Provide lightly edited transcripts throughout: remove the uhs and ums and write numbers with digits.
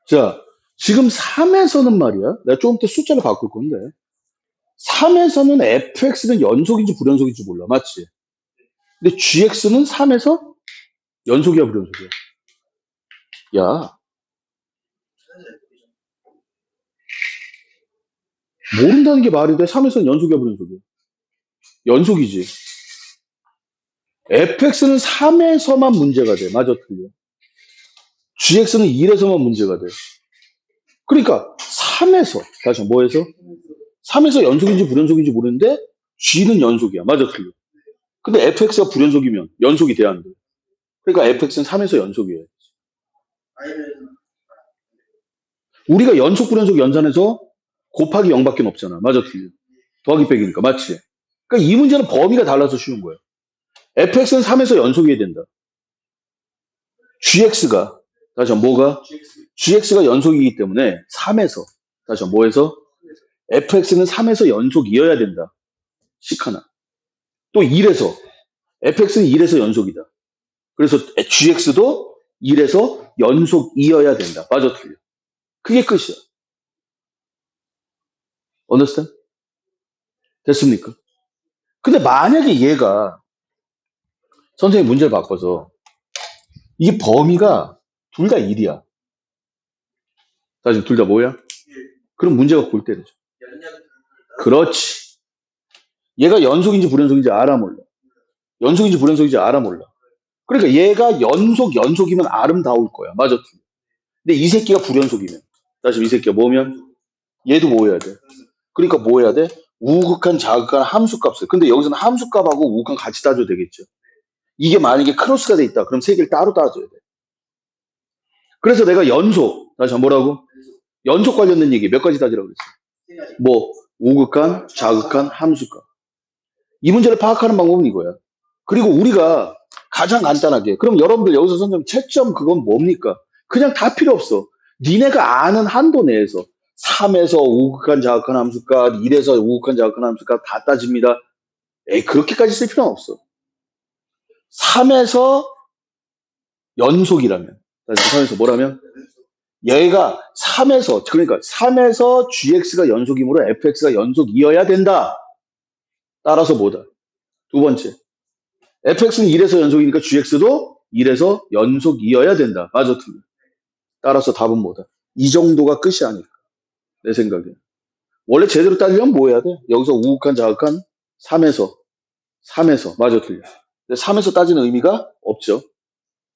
자, 지금 3에서는 말이야. 내가 조금 더 숫자를 바꿀 건데. 3에서는 fx는 연속인지 불연속인지 몰라. 맞지? 근데 gx는 3에서 연속이야, 불연속이야? 야, 모른다는 게 말이 돼? 3에서는 연속이야, 불연속이야? 연속이지. fx는 3에서만 문제가 돼. 맞아, 틀려. gx는 1에서만 문제가 돼. 그러니까 3에서, 다시 뭐에서? 3에서 연속인지 불연속인지 모르는데 g는 연속이야. 맞아, 틀려. 근데 fx가 불연속이면 연속이 돼야 안 돼. 그러니까 fx는 3에서 연속이에요. 우리가 연속 불연속 연산해서 곱하기 0밖에 없잖아. 맞아, 틀려. 더하기 빼기니까. 맞지? 그러니까 이 문제는 범위가 달라서 쉬운 거예요. fx는 3에서 연속이어야 된다. gx가, 다시 뭐가? gx가 연속이기 때문에 3에서, 다시 뭐에서? fx는 3에서 연속이어야 된다. 식 하나. 또 1에서, fx는 1에서 연속이다. 그래서 gx도 1에서 연속이어야 된다. 맞아, 틀려. 그게 끝이야. understand? 됐습니까? 근데 만약에 얘가 선생님 문제를 바꿔서 이 범위가 둘 다 1이야. 다시 둘 다 뭐야? 그럼 문제가 골 때리죠. 그렇지. 얘가 연속인지 불연속인지 알아 몰라. 연속인지 불연속인지 알아 몰라. 그러니까 얘가 연속이면 아름다울 거야. 맞아. 근데 이 새끼가 불연속이면. 다시 이 새끼가 뭐면? 얘도 뭐 해야 돼? 그러니까 뭐 해야 돼? 우극한, 자극한 함수값을. 근데 여기서는 함수값하고 우극한 같이 따져도 되겠죠. 이게 만약에 크로스가 돼 있다. 그럼 세 개를 따로 따져야 돼. 그래서 내가 연속, 다시 뭐라고? 연속 관련된 얘기 몇 가지 따지라고 그랬어? 뭐, 우극한, 자극한, 함수값. 이 문제를 파악하는 방법은 이거야. 그리고 우리가 가장 간단하게, 그럼 여러분들 여기서 선생님 채점 그건 뭡니까? 그냥 다 필요 없어. 니네가 아는 한도 내에서 3에서 우극한 자극한 함수값, 1에서 우극한 자극한 함수값 다 따집니다. 에이, 그렇게까지 쓸 필요는 없어. 3에서 연속이라면, 3에서 뭐라면? 얘가 3에서, 그러니까 3에서 gx가 연속이므로 fx가 연속이어야 된다. 따라서 뭐다? 두 번째. fx는 1에서 연속이니까 gx도 1에서 연속이어야 된다. 맞아, 틀려. 따라서 답은 뭐다? 이 정도가 끝이 아닐까. 내 생각에. 원래 제대로 따지려면 뭐 해야 돼? 여기서 우극한, 자극한 3에서. 맞아, 틀려. 3에서 따지는 의미가 없죠.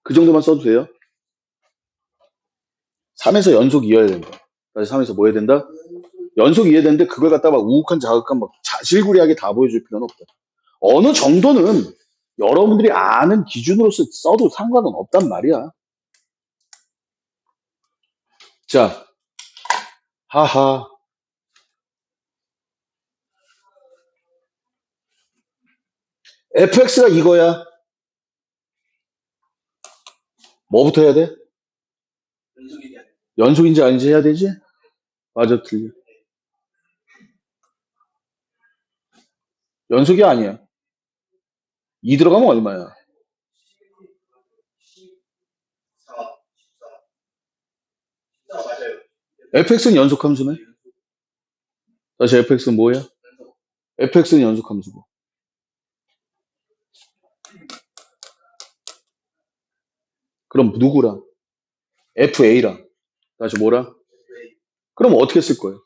그 정도만 써도 돼요. 3에서 연속이어야 된다. 다시 3에서 뭐 해야 된다? 연속이어야 되는데 그걸 갖다가 막 우극한, 자극한 막 자질구레하게 다 보여줄 필요는 없다. 어느 정도는 여러분들이 아는 기준으로서 써도 상관은 없단 말이야. 자, 하하. fx가 이거야. 뭐부터 해야 돼? 연속인지 아닌지 해야 되지? 맞아, 틀려. 연속이 아니야. 2 들어가면 얼마야? fx는 연속함수네? 다시 fx는 뭐야? fx는 연속함수고. 그럼 누구랑? fa랑. 다시 뭐랑? 그럼 어떻게 쓸 거예요?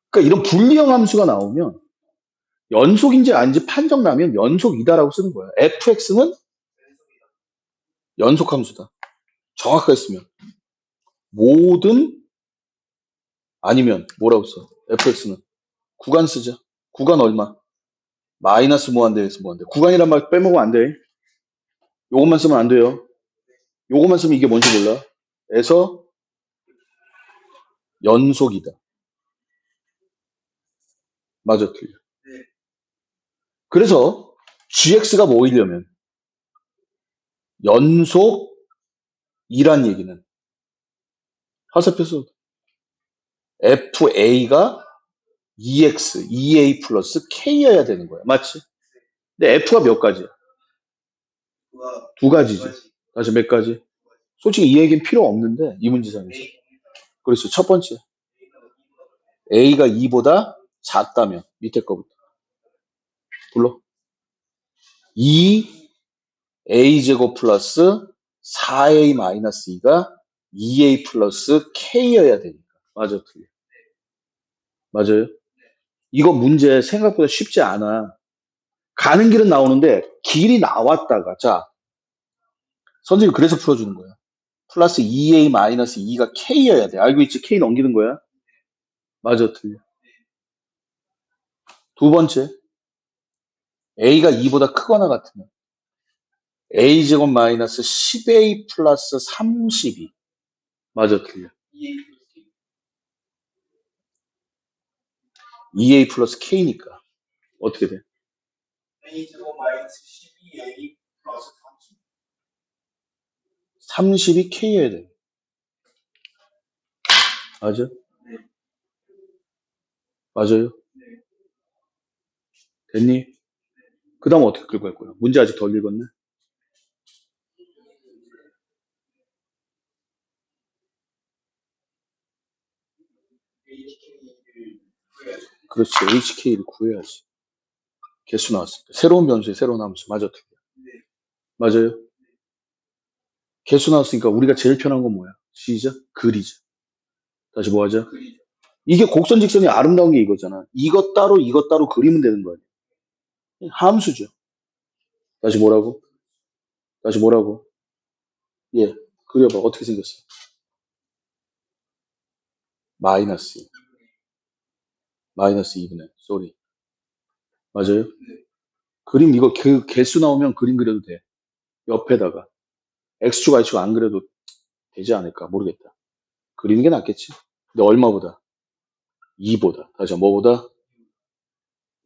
그러니까 이런 분리형 함수가 나오면 연속인지 아닌지 판정 나면 연속이다라고 쓰는 거야. fx는 연속함수다. 정확하게 쓰면. 모든 아니면 뭐라고 써? fx는 구간 쓰자. 구간 얼마? 마이너스 무한대에서 무한대. 구간이란 말 빼먹으면 안 돼. 요것만 쓰면 안 돼요. 요것만 쓰면 이게 뭔지 몰라. 에서 연속이다. 맞아, 틀려. 그래서 gx가 뭐이려면 연속이란 얘기는 화살표 써. fa가 ea 플러스 k여야 되는 거야. 맞지? 근데 f가 몇 가지야? 두 가지지. 다시 몇 가지? 솔직히 이 얘기는 필요 없는데 이 문제상에서. 그렇죠. 첫 번째 a가 2보다 작다면 밑에 거부터 불러. 2a제곱 플러스 4a 마이너스 2가 2a 플러스 k여야 되니까. 맞아, 틀려. 맞아요? 이거 문제 생각보다 쉽지 않아. 가는 길은 나오는데 길이 나왔다가 자 선생님이 그래서 풀어주는 거야. 플러스 2a 마이너스 2가 k여야 돼. 알고 있지? k 넘기는 거야. 맞아, 틀려. 두 번째 a가 2보다 크거나 같으면 a제곱 마이너스 10a 플러스 32. 맞아, 틀려. 2a 플러스 k니까 어떻게 돼? a제곱 마이너스 12a 플러스 30이 k여야 돼. 맞아? 맞아요? 됐니? 그 다음 어떻게 끌고 갈 거야? 문제 아직 덜 읽었네? hk를 구해야죠. 그렇지. hk를 구해야지. 개수 나왔습니다. 새로운 변수에 새로운 함수. 맞아, 틀려. 맞아요? 개수 나왔으니까 우리가 제일 편한 건 뭐야? 시작? 그리자. 다시 뭐 하자? 이게 곡선직선이 아름다운 게 이거잖아. 이것 따로 그리면 되는 거 아니야. 함수죠. 다시 뭐라고? 다시 뭐라고? 예. 그려봐. 어떻게 생겼어? 마이너스 2. 마이너스 2분의. 쏘리. 맞아요? 그림 이거 그 개수 나오면 그림 그려도 돼. 옆에다가. X축, Y축 안 그려도 되지 않을까? 모르겠다. 그리는 게 낫겠지. 근데 얼마보다? 2보다. 다시 뭐보다?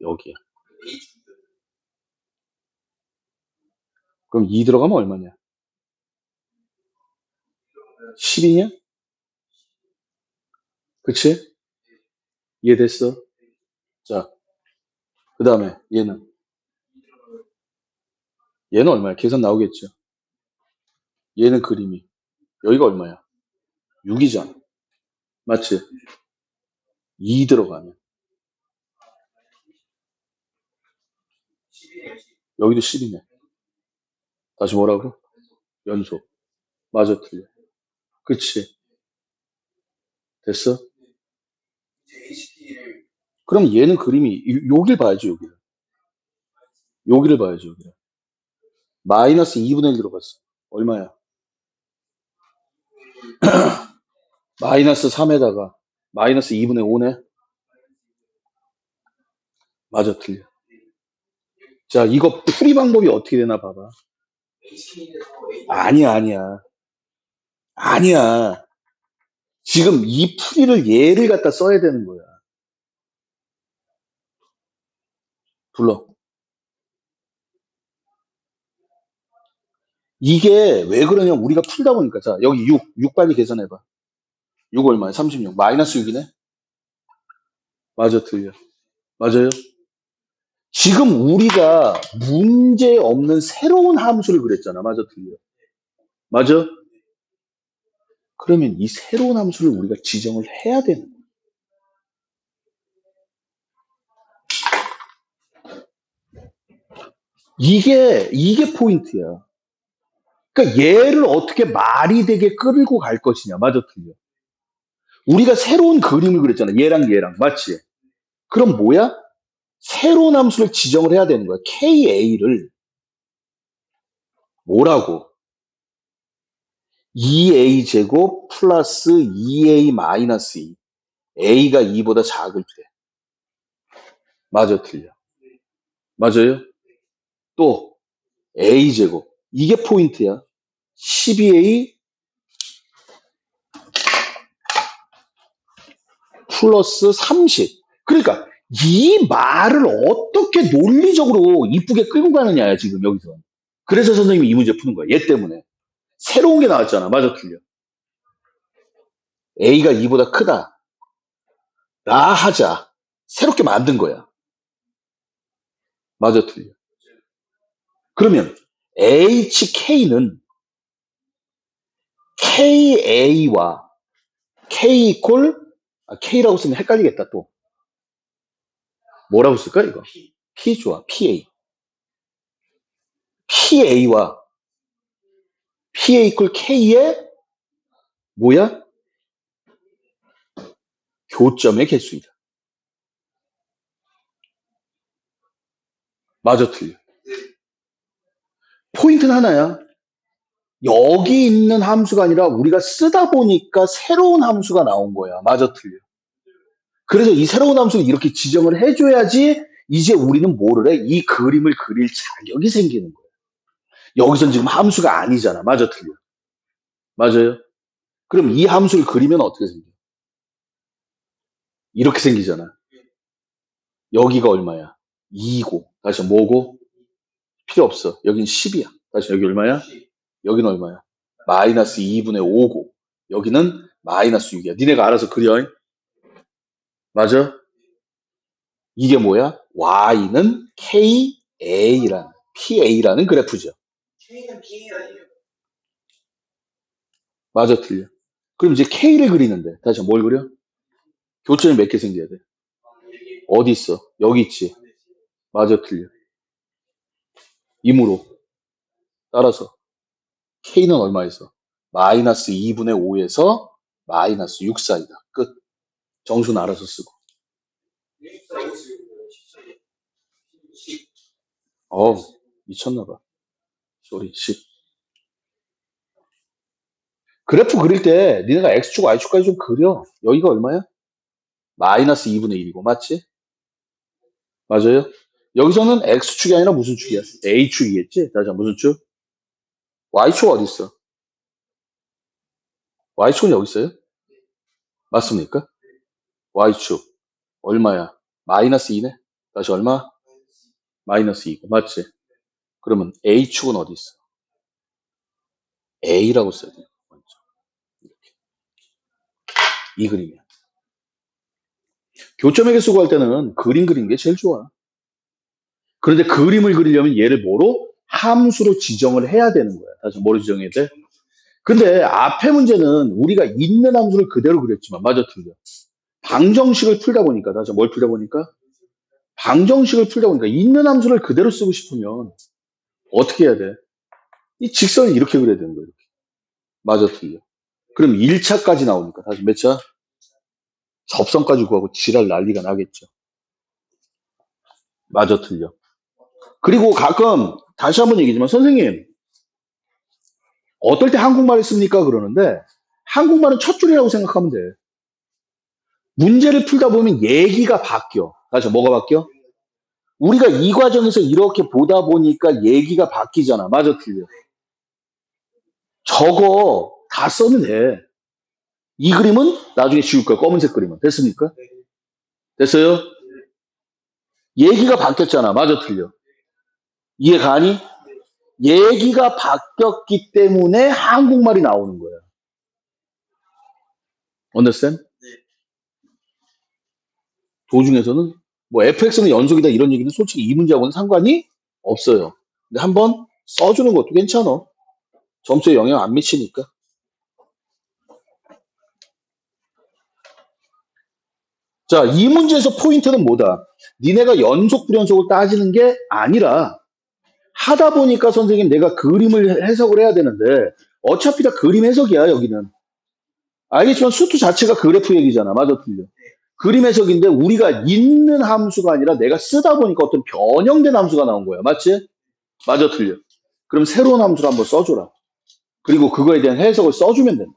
여기야. 그럼 2 들어가면 얼마냐? 10이냐? 그치? 이해됐어? 자, 그 다음에 얘는 얼마야? 계산 나오겠죠? 얘는 그림이. 여기가 얼마야? 6이잖아. 맞지? 2 들어가면. 여기도 10이네. 다시 뭐라고? 연속. 맞아, 틀려. 그치? 됐어? hk를 그럼 얘는 그림이, 여길 봐야지, 여기를. 여기를 봐야지, 여기를. 마이너스 2분의 1 들어갔어. 얼마야? 마이너스 3에다가 마이너스 2분의 5네? 맞아, 틀려. 자, 이거 풀이 방법이 어떻게 되나 봐봐. hk에서 아니야, 아니야. 아니야. 지금 이 풀이를 얘를 갖다 써야 되는 거야. 불러. 이게 왜 그러냐면 우리가 풀다 보니까 자, 여기 6 빨리 계산해봐. 6 얼마야? 36. 마이너스 6이네? 맞아, 틀려. 맞아요? 지금 우리가 문제 없는 새로운 함수를 그랬잖아. 맞아, 틀려. 맞아? 그러면 이 새로운 함수를 우리가 지정을 해야 되는 거야. 이게 포인트야. 그러니까 얘를 어떻게 말이 되게 끌고 갈 것이냐. 맞아, 틀려. 우리가 새로운 그림을 그렸잖아. 얘랑. 맞지? 그럼 뭐야? 새로운 함수를 지정을 해야 되는 거야. KA를 뭐라고? 2A 제곱 플러스 2A 마이너스 2. A가 2보다 작을 때. 맞아, 틀려. 맞아요? 또 A 제곱. 이게 포인트야. 12A 플러스 30. 그러니까 이 말을 어떻게 논리적으로 이쁘게 끌고 가느냐야, 지금 여기서. 그래서 선생님이 이 문제 푸는 거야. 얘 때문에. 새로운 게 나왔잖아. 맞아, 틀려. A가 2보다 크다. 라 하자. 새롭게 만든 거야. 맞아, 틀려. 그러면 HK는 KA와 K 이퀄, K라고 쓰면 헷갈리겠다, 또. 뭐라고 쓸까, 이거? P 좋아, PA. PA와 PA 이퀄 K의 뭐야? 교점의 개수이다. 맞아, 틀려. 포인트는 하나야. 여기 있는 함수가 아니라 우리가 쓰다 보니까 새로운 함수가 나온 거야. 맞아, 틀려. 그래서 이 새로운 함수를 이렇게 지정을 해줘야지 이제 우리는 뭐를 해? 이 그림을 그릴 자격이 생기는 거야. 여기선 지금 함수가 아니잖아. 맞아, 틀려. 맞아요? 그럼 이 함수를 그리면 어떻게 생겨? 이렇게 생기잖아. 여기가 얼마야? 2고. 다시 뭐고? 필요 없어. 여긴 10이야. 다시 여기 얼마야? 여기는 얼마야? 마이너스 2분의 5고. 여기는 마이너스 6이야. 니네가 알아서 그려. 맞아? 이게 뭐야? y는 KA라는, PA라는 그래프죠. K는 P 아니에요? 맞아, 틀려. 그럼 이제 K를 그리는데, 다시 뭘 그려? 교점이 몇 개 생겨야 돼? 여기 어디 있어? 여기 있지. 맞아, 틀려. 임으로. 따라서 K는 얼마에서? 마이너스 2분의 5에서 마이너스 6 사이다. 끝. 정수는 알아서 쓰고. 10. 어우, 미쳤나봐. 쏘리, 10. 그래프 그릴 때 니네가 X축, Y축까지 좀 그려. 여기가 얼마야? 마이너스 2분의 1이고, 맞지? 맞아요? 여기서는 X축이 아니라 무슨 축이야? A축이겠지? 다시 무슨 축? Y축 어디 있어? Y축은 여기 있어요? 맞습니까? Y축. 얼마야? 마이너스 2네? 다시 얼마? 마이너스 2고, 맞지? 그러면 A축은 어디 있어? A라고 써야 돼. 먼저. 이 그림이야. 교점의 개수 구할 때는 그림 그리는 게 제일 좋아. 그런데 그림을 그리려면 얘를 뭐로? 함수로 지정을 해야 되는 거야. 다시 뭐로 지정해야 돼? 근데 앞에 문제는 우리가 있는 함수를 그대로 그렸지만, 맞아, 틀려. 방정식을 풀다 보니까, 다시 뭘 풀다 보니까? 방정식을 풀다 보니까 있는 함수를 그대로 쓰고 싶으면 어떻게 해야 돼? 이 직선을 이렇게 그려야 되는 거야. 이렇게. 맞아, 틀려. 그럼 1차까지 나오니까, 다시 몇 차? 접선까지 구하고 지랄 난리가 나겠죠. 맞아, 틀려. 그리고 가끔 다시 한번 얘기지만 선생님 어떨 때 한국말을 씁니까? 그러는데 한국말은 첫 줄이라고 생각하면 돼. 문제를 풀다 보면 얘기가 바뀌어. 다시 뭐가 바뀌어? 우리가 이 과정에서 이렇게 보다 보니까 얘기가 바뀌잖아. 맞아, 틀려. 저거 다 써면 돼. 이 그림은 나중에 지울 거야. 검은색 그림은. 됐습니까? 됐어요? 얘기가 바뀌었잖아. 맞아, 틀려. 이해 가니? 얘기가 바뀌었기 때문에 한국말이 나오는 거야. understand? 도중에서는 뭐 fx는 연속이다 이런 얘기는 솔직히 이 문제하고는 상관이 없어요. 근데 한번 써주는 것도 괜찮아. 점수에 영향 안 미치니까. 자, 이 문제에서 포인트는 뭐다? 니네가 연속 불연속을 따지는 게 아니라 하다 보니까 선생님 내가 그림을 해석을 해야 되는데 어차피 다 그림 해석이야 여기는. 알겠지만 수투 자체가 그래프 얘기잖아. 맞아, 틀려. 그림 해석인데 우리가 있는 함수가 아니라 내가 쓰다 보니까 어떤 변형된 함수가 나온 거야. 맞지? 맞아, 틀려. 그럼 새로운 함수를 한번 써줘라. 그리고 그거에 대한 해석을 써주면 된다.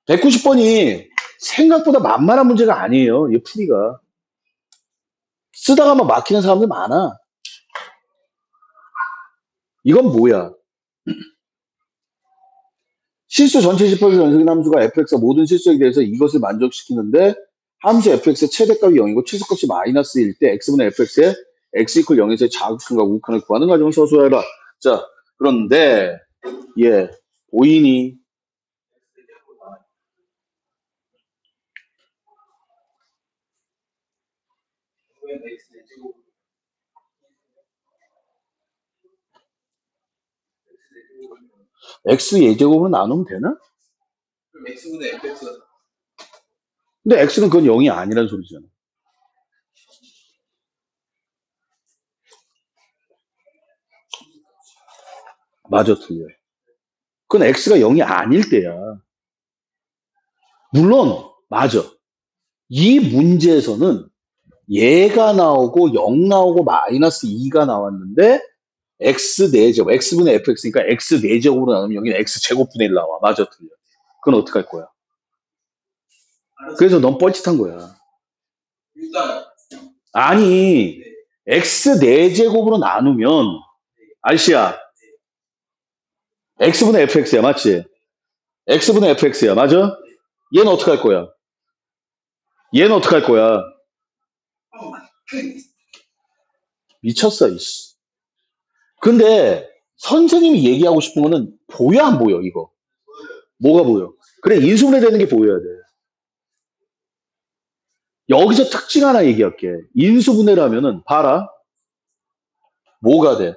190번이 생각보다 만만한 문제가 아니에요. 이 풀이가. 쓰다가 막 막히는 사람들 많아. 이건 뭐야? 실수 전체 18개 연속인 함수가 fx가 모든 실수에 대해서 이것을 만족시키는데 함수 fx의 최대값이 0이고 최소값이 마이너스 1일 때 x분의 fx의 x 이퀄 0에서의 자극한과 우극한을 구하는 과정을 서술해라. 자, 그런데 예, 보이니? x 예제곱으로 나누면 되나? 그럼 x분의 fx가 근데 x는 그건 0이 아니란 소리잖아. 맞아, 틀려. 그건 x가 0이 아닐 때야. 물론 맞아. 이 문제에서는 얘가 나오고 0 나오고 마이너스 2가 나왔는데 x 4제곱, x분의 fx니까 x 4제곱으로 나누면 여기는 x 제곱분의 1 나와. 맞아, 틀려. 그건 어떻게 할 거야? 그래서 넌 뻘짓한 거야. 일단 아니, x 4제곱으로 나누면 알씨야, x분의 fx야, 맞지? x분의 fx야, 맞아? 얘는 어떻게 할 거야? 얘는 어떻게 할 거야? 미쳤어, 이씨. 근데 선생님이 얘기하고 싶은 거는 보여, 안 보여, 이거? 뭐가 보여? 그래, 인수분해 되는 게 보여야 돼. 여기서 특징 하나 얘기할게. 인수분해를 하면은, 봐라. 뭐가 돼?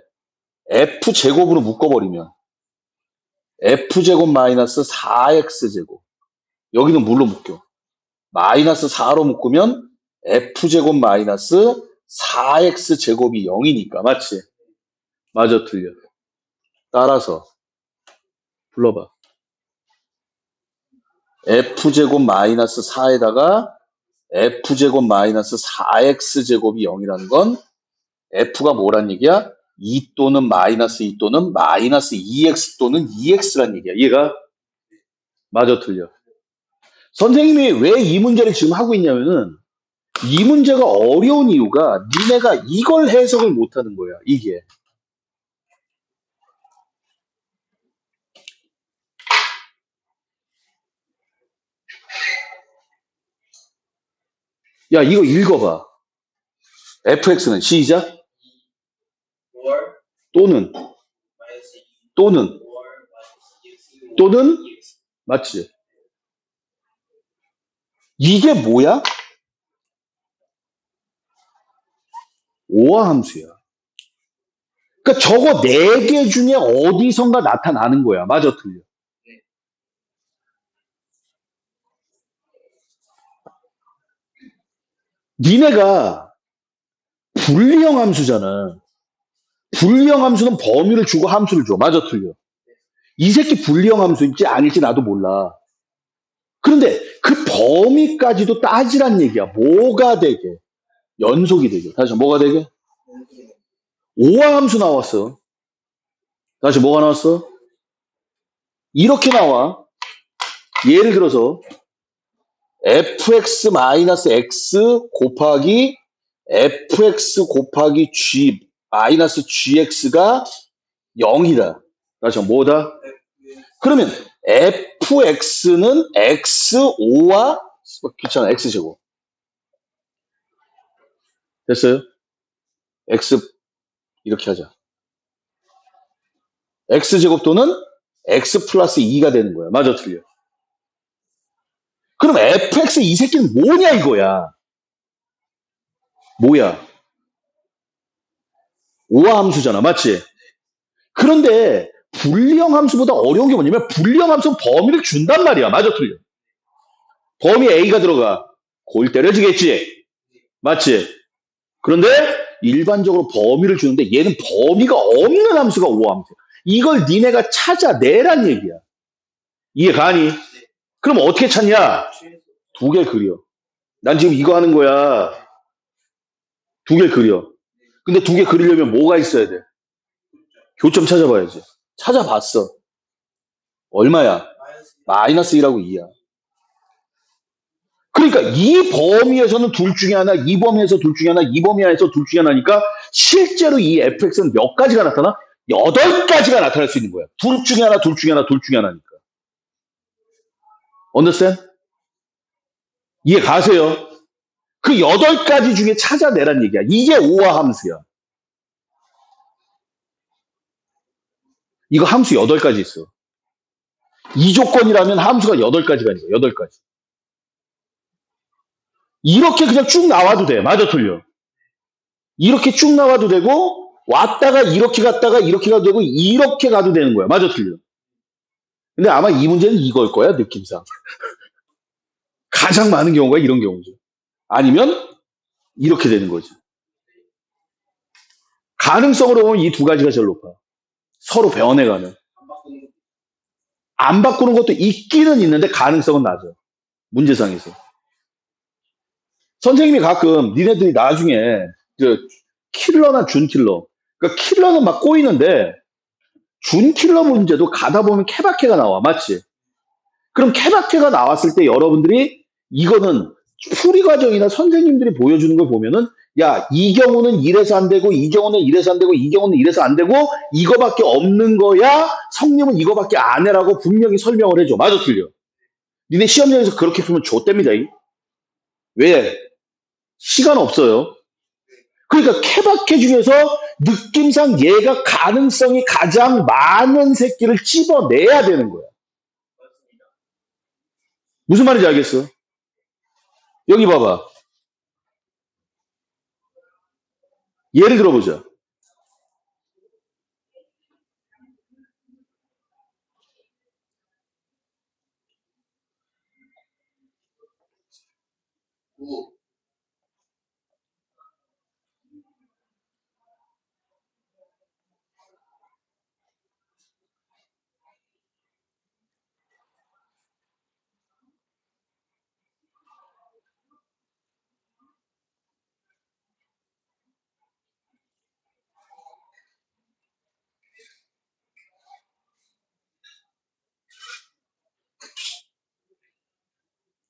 f제곱으로 묶어버리면, f제곱 마이너스 4x제곱. 여기는 뭘로 묶여? 마이너스 4로 묶으면 f제곱 마이너스 4x제곱이 0이니까. 맞지? 맞아, 틀려. 따라서 불러봐. f제곱 마이너스 4에다가 f제곱 마이너스 4x제곱이 0이라는 건 f가 뭐란 얘기야? 2 또는 마이너스 2 또는 마이너스 2x 또는 2x란 얘기야. 얘가 맞아, 틀려. 선생님이 왜 이 문제를 지금 하고 있냐면은 이 문제가 어려운 이유가 니네가 이걸 해석을 못하는 거야. 이게. 야, 이거 읽어봐. fx는 시작. 5월 또는 마이너스 2 또는 5월 마이너스 2x 또는 맞지? 이게 뭐야? 오화 함수야. 그러니까 저거 4개 중에 어디선가 나타나는 거야. 맞아, 틀려. 니네가 불리형 함수잖아. 불리형 함수는 범위를 주고 함수를 줘. 맞아, 틀려. 이 새끼 불리형 함수일지 아닐지 나도 몰라. 그런데 그 범위까지도 따지란 얘기야. 뭐가 되게? 연속이 되게. 다시 뭐가 되게? 오화 함수 나왔어. 다시 뭐가 나왔어? 이렇게 나와. 예를 들어서 fx-x 곱하기 fx 곱하기 g 마이너스 gx가 0이다. 다시 뭐다? 그러면 fx는 x5와 귀찮아 x제곱 됐어요? x 이렇게 하자. x제곱 또는 x 플러스 2가 되는 거야. 맞아, 틀려? 그럼 fx 이 새끼는 뭐냐 이거야. 뭐야? 오화 함수잖아. 맞지? 그런데 불리형 함수보다 어려운 게 뭐냐면 불리형 함수는 범위를 준단 말이야. 맞아, 틀려? 범위 A가 들어가. 골 때려지겠지? 맞지? 그런데 일반적으로 범위를 주는데 얘는 범위가 없는 함수가 오화 함수야. 이걸 니네가 찾아내란 얘기야. 이해 가니? 그럼 어떻게 찾냐? 2개 그려. 난 지금 이거 하는 거야. 2개 그려. 근데 2개 그리려면 뭐가 있어야 돼? 교점 찾아봐야지. 찾아봤어. 얼마야? 마이너스 1하고 2야. 그러니까 이 범위에서는 둘 중에 하나, 이 범위에서 둘 중에 하나, 이 범위에서 둘 중에 하나니까 실제로 이 fx는 몇 가지가 나타나? 8가지가 나타날 수 있는 거야. 둘 중에 하나, 둘 중에 하나, 둘 중에 하나니까. understand? 이해 가세요? 그 8가지 중에 찾아내란 얘기야. 이게 오화 함수야. 이거 함수 8가지 있어. 이 조건이라면 함수가 8가지가 있는 거야. 8가지. 이렇게 그냥 쭉 나와도 돼. 맞아, 틀려? 이렇게 쭉 나와도 되고 왔다가 이렇게 갔다가 이렇게 가도 되고 이렇게 가도 되는 거야. 맞아, 틀려? 근데 아마 이 문제는 이걸 거야, 느낌상. 가장 많은 경우가 이런 경우죠. 아니면 이렇게 되는 거지. 가능성으로 보면 이 두 가지가 제일 높아. 서로 변해가는. 안 바꾸는 거. 안 바꾸는 것도 있기는 있는데 가능성은 낮아. 문제상에서. 선생님이 가끔 니네들이 나중에 그 킬러나 준킬러. 그러니까 킬러는 막 꼬이는데 준킬러 문제도 가다 보면 케바케가 나와. 맞지? 그럼 케바케가 나왔을 때 여러분들이 이거는 풀이 과정이나 선생님들이 보여주는 걸 보면은 야, 이 경우는 이래서 안 되고 이 경우는 이래서 안 되고 이 경우는 이래서 안 되고 이거밖에 없는 거야. 성님은 이거밖에 안 해라고 분명히 설명을 해줘. 맞아, 틀려. 니네 시험장에서 그렇게 풀면 좆됩니다. 왜? 시간 없어요. 그러니까 케바케 중에서 느낌상 얘가 가능성이 가장 많은 새끼를 찝어내야 되는 거야. 무슨 말인지 알겠어? 여기 봐봐. 예를 들어보자. 구,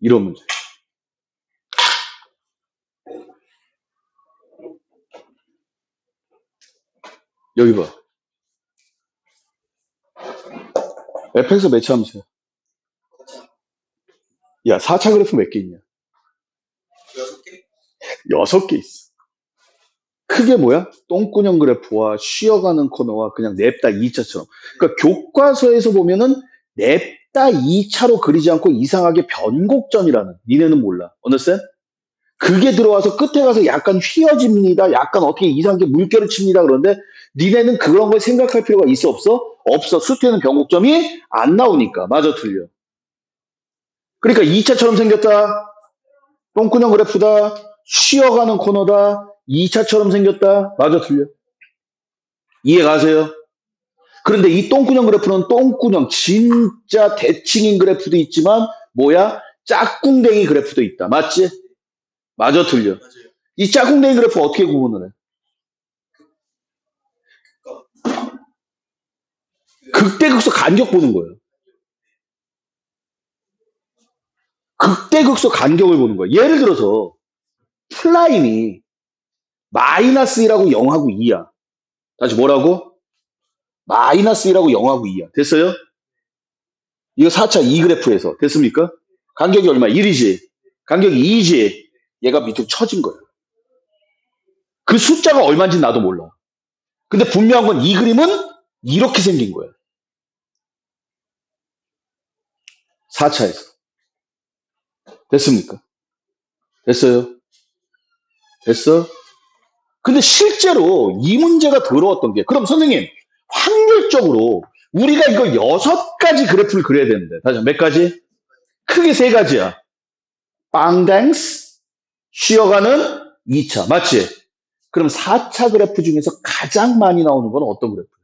이런 문제. 여기 봐. fx 매치 함수야. 야, 4차 그래프 몇 개 있냐? 6개? 6개 있어. 크게 뭐야? 똥꾸녕 그래프와 쉬어가는 코너와 그냥 냅다 2차처럼. 그러니까 교과서에서 보면은 냅다 2차로 그리지 않고 이상하게 변곡점이라는. 니네는 몰라. understand? 그게 들어와서 끝에 가서 약간 휘어집니다. 약간 어떻게 이상하게 물결을 칩니다. 그런데 니네는 그런 걸 생각할 필요가 있어 없어? 없어. 수트에는 변곡점이 안 나오니까. 맞아, 틀려. 그러니까 2차처럼 생겼다. 똥꾸녕 그래프다. 쉬어가는 코너다. 2차처럼 생겼다. 맞아, 틀려. 이해 가세요? 그런데 이 똥꾸녕 그래프는 똥꾸녕, 진짜 대칭인 그래프도 있지만, 뭐야? 짝꿍댕이 그래프도 있다. 맞지? 맞아, 틀려. 맞아요. 이 짝꿍댕이 그래프 어떻게 구분을 해? 극대극소 간격 보는 거예요. 극대극소 간격을 보는 거예요. 예를 들어서, 플라인이 마이너스 1하고 0하고 2야. 다시 뭐라고? 마이너스 1하고 0하고 2야. 됐어요? 이거 4차 2 그래프에서. 됐습니까? 간격이 얼마? 1이지. 간격이 2지. 얘가 밑으로 쳐진 거야. 그 숫자가 얼마인지 나도 몰라. 근데 분명한 건 이 그림은 이렇게 생긴 거야. 4차에서. 됐습니까? 됐어요? 됐어? 근데 실제로 이 문제가 들어왔던 게, 그럼 선생님, 확률적으로 우리가 이거 6가지 그래프를 그려야 되는데, 다시 몇 가지? 크게 3가지야. 빵댕스, 쉬어가는 2차. 맞지? 그럼 4차 그래프 중에서 가장 많이 나오는 건 어떤 그래프야?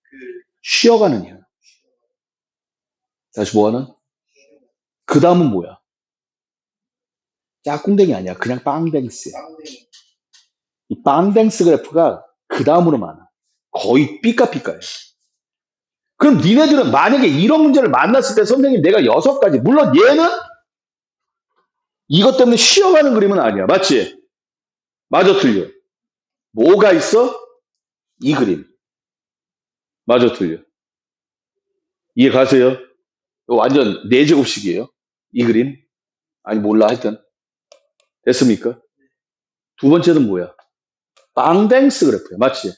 그, 쉬어가는이야. 다시 뭐하는? 그 다음은 뭐야? 짝꿍댕이 아니야. 그냥 빵댕스야. 쌍둥이. 이 빵댕스 그래프가 그 다음으로 많아. 거의 삐까삐까해. 그럼 니네들은 만약에 이런 문제를 만났을 때 선생님 내가 6가지, 물론 얘는 이것 때문에 쉬어가는 그림은 아니야. 맞지? 맞아, 틀려. 뭐가 있어? 이 그림. 맞아, 틀려. 이해 가세요? 이거 완전 4제곱식이에요. 이 그림. 아니, 몰라. 하여튼. 됐습니까? 두 번째는 뭐야? 빵댕스 그래프야. 맞지?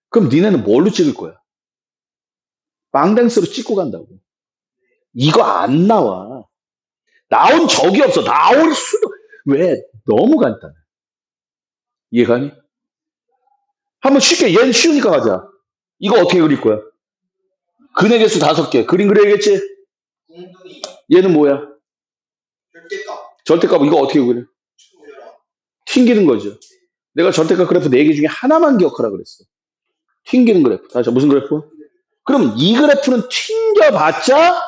그럼 니네는 뭘로 찍을 거야? 빵댕스로 찍고 간다고. 이거 안 나와. 나온 적이 없어. 나올 수도. 왜? 너무 간단해. 이해가니? 한번 쉽게, 얘는 쉬우니까 가자. 이거 어떻게 그릴 거야? 근의 개수 5개. 그림 그려야겠지? 공분이 얘는 뭐야? 절대값 절대값 이거 어떻게 그려? 충분해라. 튕기는 거죠. 내가 절대값 그래프 4개 중에 하나만 기억하라 그랬어. 튕기는 그래프. 다시 무슨 그래프? 그럼 이 그래프는 튕겨봤자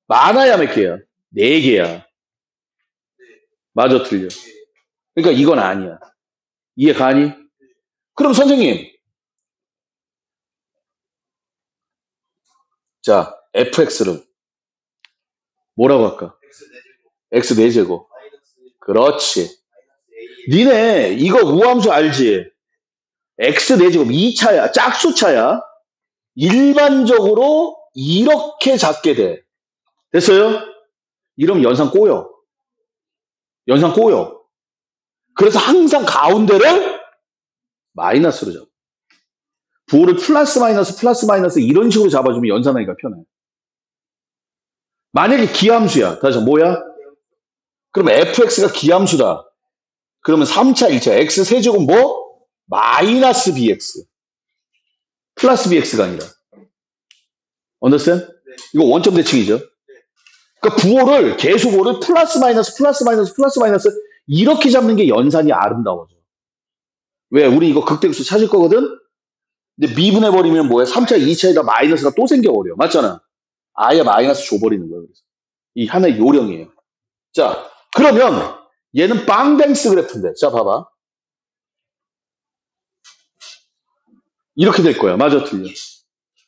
많아야 몇 개야? 4개야. 맞아, 틀려. 그러니까 이건 아니야. 이해 가니? 그럼 선생님, 자, fx를 뭐라고 할까? X x 내제곱 4제곱. 마이너스 그렇지. A 니네 이거 우함수 알지? x 4제곱 2차야. 짝수차야. 일반적으로 이렇게 잡게 돼. 됐어요? 이러면 연산 꼬여. 연산 꼬여. 그래서 항상 가운데를 마이너스로 잡아. 부호를 플러스 마이너스 이런 식으로 잡아주면 연산하기가 편해. 만약에 기함수야. 다시 뭐야? 그럼 fx가 기함수다. 그러면 3차, 2차 x 세제곱 뭐? 마이너스 bx. 플러스 bx가 아니라. understand? 네. 이거 원점 대칭이죠. 그러니까 부호를 계수부호를 플러스 마이너스 이렇게 잡는 게 연산이 아름다워져. 왜? 우리 이거 극대극수 찾을 거거든? 근데 미분해버리면 뭐야? 3차, 2차에다 마이너스가 또 생겨버려. 맞잖아? 아예 마이너스 줘버리는 거예요. 그래서. 이 하나의 요령이에요. 자, 그러면 얘는 빵댕스 그래프인데. 자, 봐봐. 이렇게 될 거야. 맞아, 틀려.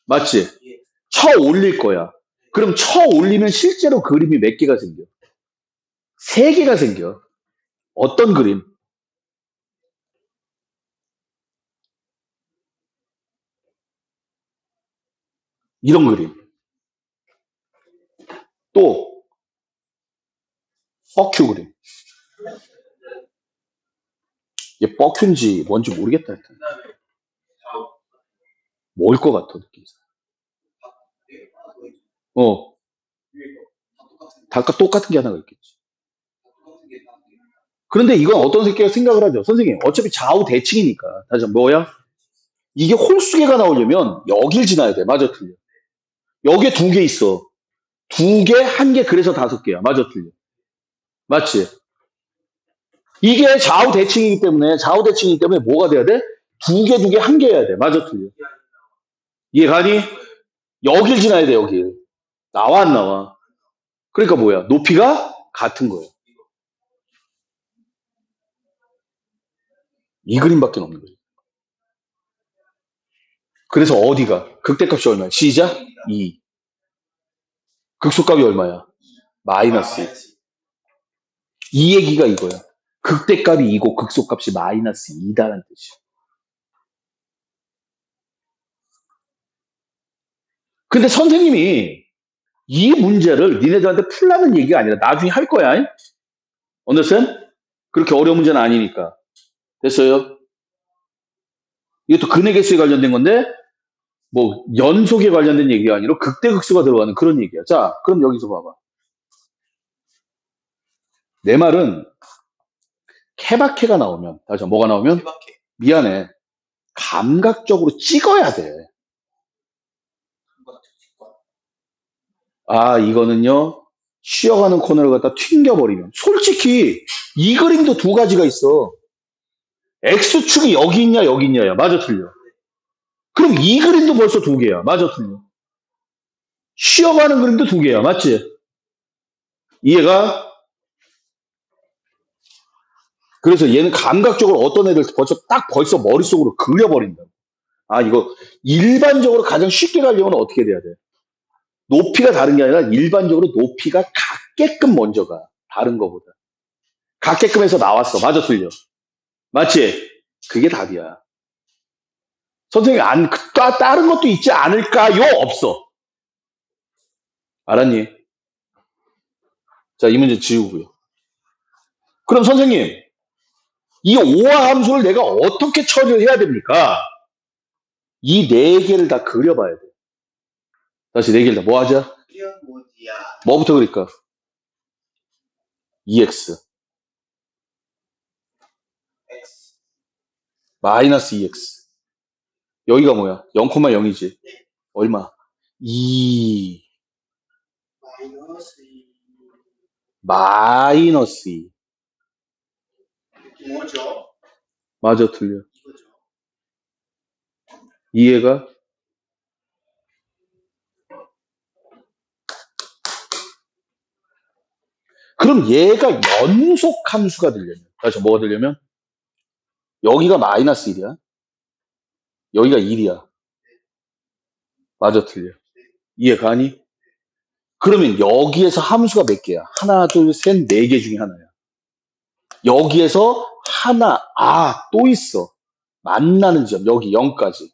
맞지? 예. 쳐 올릴 거야. 그럼 쳐 올리면 실제로 그림이 몇 개가 생겨? 3개가 생겨. 어떤 그림? 이런 그림. 또 뻑큐 그림. 얘 뻑큐인지 뭔지 모르겠다. 하여튼. 그다음에 좌우 뭘 것 같아, 느낌상. 네, 하나 더 있죠. 어, 위에 거다 똑같은 게 다 똑같은 게 하나가 있겠지. 다 똑같은 게 하나 더 있죠. 그런데 이건 어떤 새끼가 생각을 하죠? 선생님, 어차피 좌우 대칭이니까. 다시 한번 뭐야? 이게 홀수개가 나오려면 여길 지나야 돼. 맞아, 틀려. 여기에 2개 있어. 2개, 1개, 그래서 5개야. 맞아, 틀려. 맞지? 이게 좌우 대칭이기 때문에 뭐가 돼야 돼? 2개, 2개, 1개 해야 돼. 맞아, 틀려. 이해 가니? 여길 지나야 돼, 여길. 나와, 안 나와? 그러니까 뭐야? 높이가 같은 거예요. 이 그림밖에 없는 거예요. 그래서 어디가? 극대값이 얼마야? 시작? 2. 극소값이 얼마야? 마이너스. 이 얘기가 이거야. 극대값이 2고 극소값이 마이너스 2다라는 뜻이야. 근데 선생님이 이 문제를 니네들한테 풀라는 얘기가 아니라 나중에 할 거야. understand? 그렇게 어려운 문제는 아니니까. 됐어요? 이것도 근의 개수에 관련된 건데 뭐 연속에 관련된 얘기가 아니라 극대극소가 들어가는 그런 얘기야. 자, 그럼 여기서 봐봐. 내 말은 케바케가 나오면, 다시 뭐가 나오면? 케바케 미안해. 감각적으로 찍어야 돼. 한번 특집과 아, 이거는요, 쉬어가는 코너를 갖다 튕겨버리면. 솔직히, 이 그림도 2가지가 있어. X축이 여기 있냐, 여기 있냐야. 맞아, 틀려. 그럼 이 그림도 벌써 2개야. 맞아, 틀려. 쉬어가는 그림도 2개야. 맞지? 이해가? 그래서 얘는 감각적으로 어떤 애들 벌써 머릿속으로 그려버린다. 아, 이거 일반적으로 가장 쉽게 가려면 어떻게 돼야 돼? 높이가 다른 게 아니라 일반적으로 높이가 같게끔 먼저 가. 다른 거보다. 같게끔 해서 나왔어. 맞아, 틀려. 맞지? 그게 답이야. 선생님, 다른 것도 있지 않을까요? 없어. 알았니? 자, 이 문제 지우고요. 그럼 선생님, 이 오화 함수를 내가 어떻게 처리를 해야 됩니까? 이 4개를 다 그려봐야 돼. 다시 4개를 다 뭐 하자? 이런 뭐지야 뭐부터 그릴까? EX. X 마이너스 EX. 여기가 뭐야? 0,0이지. 얼마? 2 마이너스 2. 마이너스 2. 뭐죠? 맞아, 틀려. 이거죠. 이해가? 그럼 얘가 연속 함수가 되려면, 다시 뭐가 되려면? 여기가 마이너스 1이야. 여기가 1이야. 맞아, 틀려. 이해가니? 그러면 여기에서 함수가 몇 개야? 하나, 둘, 셋, 네 개 중에 하나야. 여기에서 하나, 또 있어. 만나는 점, 여기 0까지.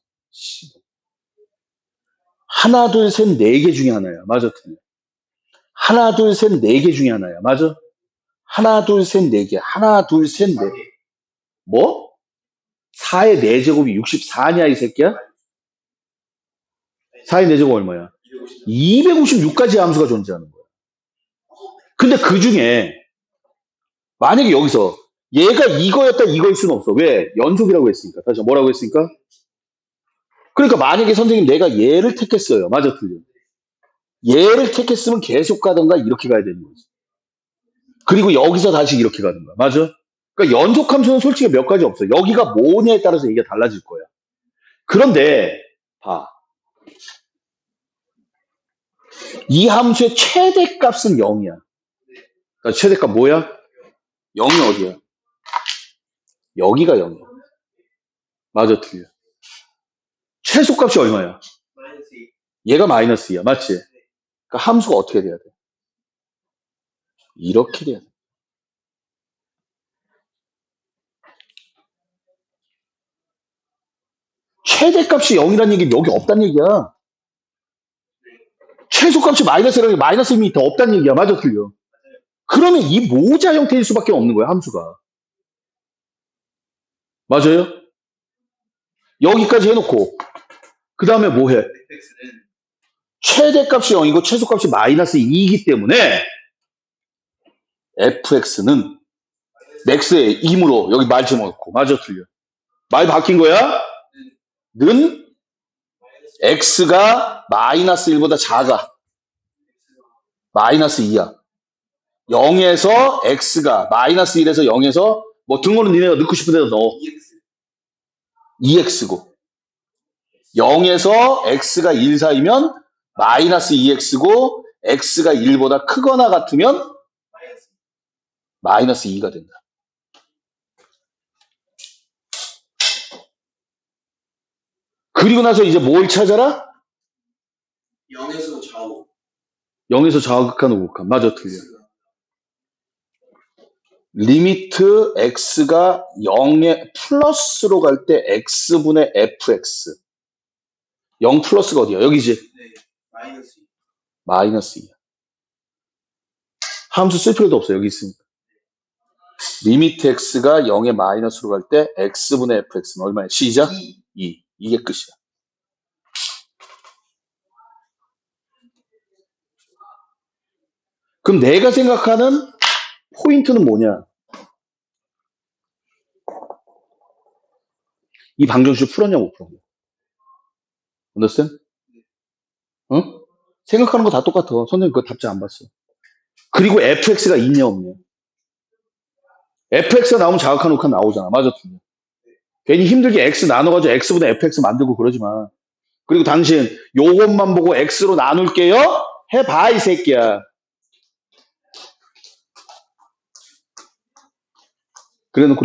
하나, 둘, 셋, 네 개 중에 하나야. 맞아, 틀려. 하나, 둘, 셋, 네 개 중에 하나야. 맞아? 하나, 둘, 셋, 네 개. 하나, 둘, 셋, 네. 뭐? 4의 4제곱이 64냐, 이 새끼야? 4의 4제곱 얼마야? 256가지 함수가 존재하는 거야. 근데 그 중에, 만약에 여기서, 얘가 이거였다, 이거일 수는 없어. 왜? 연속이라고 했으니까. 다시 뭐라고 했으니까? 그러니까 만약에 선생님 내가 얘를 택했어요. 맞아, 틀려. 얘를 택했으면 계속 가던가 이렇게 가야 되는 거지. 그리고 여기서 다시 이렇게 가는 거야. 맞아? 그러니까 연속 함수는 솔직히 몇 가지 없어. 여기가 뭐냐에 따라서 얘기가 달라질 거야. 그런데 봐. 이 함수의 최대값은 0이야. 그러니까 최대값 뭐야? 0이 어디야? 여기가 0이야. 맞아, 틀려. 최소값이 얼마야? 마이너스 2. 얘가 마이너스 2야. 맞지? 그러니까 함수가 어떻게 돼야 돼? 이렇게 돼야 돼. 최대값이 0이라는 얘기는 여기 없다는 얘기야. 최소값이 마이너스라는 게 마이너스 이미 더 없다는 얘기야. 맞아, 틀려. 그러면 이 모자 형태일 수밖에 없는 거야, 함수가. 맞아요? 여기까지 해놓고 그 다음에 뭐 해? fx는 최대값이 0이고 최소값이 마이너스 2이기 때문에 fx는 x의 2으로 여기 말 집어넣고. 맞아, 틀려. 말 바뀐 거야? 는 x가 마이너스 1보다 작아. 마이너스 2야. 0에서 x가 마이너스 1에서 0에서 뭐 등호는 니네가 넣고 싶은 데도 넣어. 2x고 0에서 x가 1 사이면 마이너스 2x고 x가 1보다 크거나 같으면 마이너스 2가 된다. 그리고 나서 이제 뭘 찾아라? 0에서 좌우. 0에서 좌극한 우극한. 맞아, 틀려. 리미트 x가 0에 플러스로 갈 때 x분의 fx. 0 플러스가 어디야? 여기지? 네. 마이너스 2. 마이너스 2야. 함수 쓸 필요도 없어. 여기 있으니까. 리미트 x가 0에 마이너스로 갈 때 x분의 fx는 얼마야? 시작? 2. 이게 끝이야. 그럼 내가 생각하는 포인트는 뭐냐? 이 방정식 풀었냐 못 풀었냐? understand? 응? 생각하는 거 다 똑같아. 선생님 그거 답지 안 봤어. 그리고 fx가 있냐 없냐? fx가 나오면 자극한 우극한 나오잖아. 맞아, 틀려. 괜히 힘들게 x 나눠가지고 x보다 fx 만들고 그러지 마. 그리고 당신 요것만 보고 x로 나눌게요? 해봐, 이 새끼야. 그래놓고